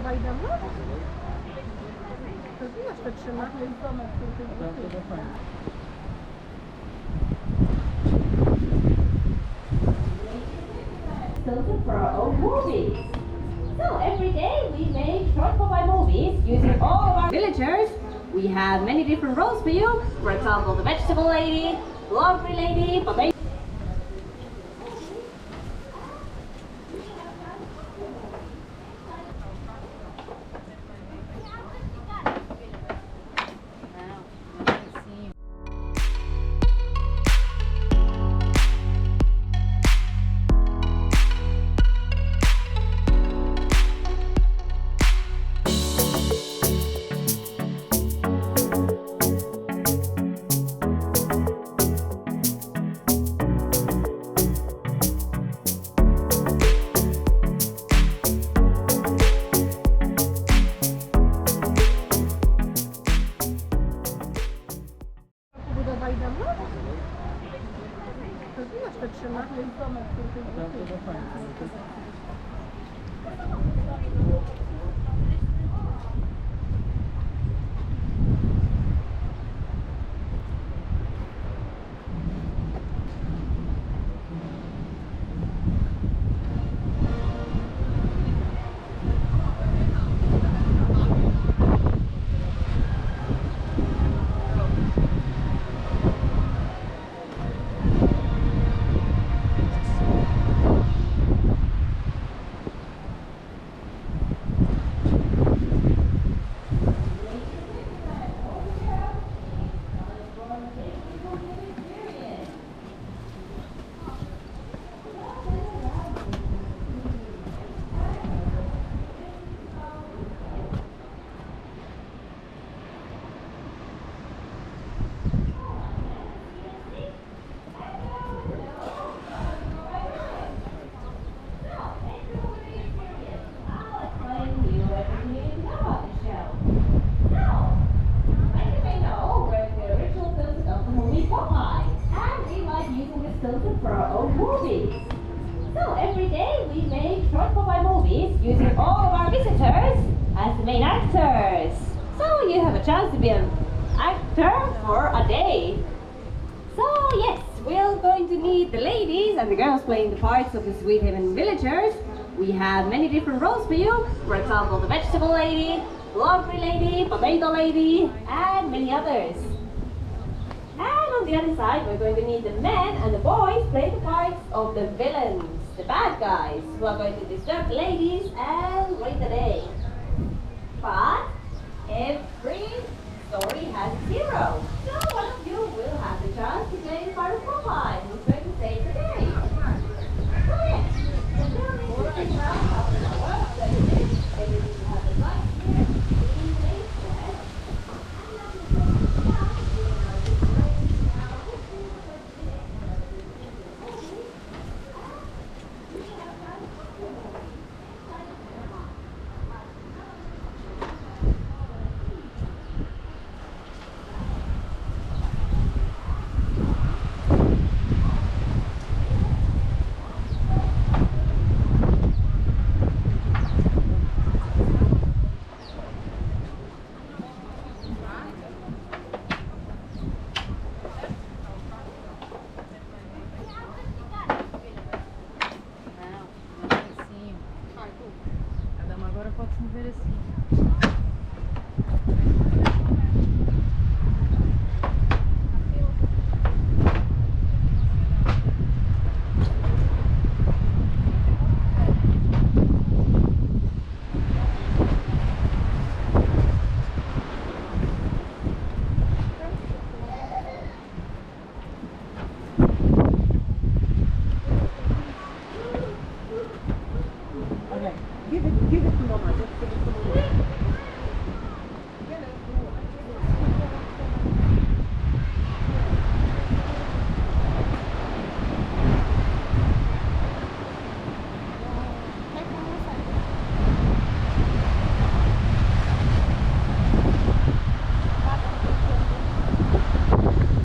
budowa idealna? To widać, to trzyma. Stilts for our own movies. So every day we make short Popeye movies using all of our villagers. We have many different roles for you. For example, the vegetable lady, laundry lady, potato. Budowa idealna? To widać, to trzyma. Popeye, and we like using the stilts for our own movies. So every day we make short Popeye movies using all of our visitors as the main actors. So you have a chance to be an actor for a day. So yes, we're going to meet the ladies and the girls playing the parts of the Sweethaven villagers. We have many different roles for you. For example, the vegetable lady, laundry lady, potato lady, and many others. And on the other side, we're going to meet the men and the boys play the parts of the villains, the bad guys, who are going to disturb the ladies and ruin the day. But every story has a hero. So one of you will have the chance to play the part of Popeye, who's going to save the day. So yes, the film is now after the work that it is. Everything you have the light here, clean place, yes. Cada uma agora pode se mover assim.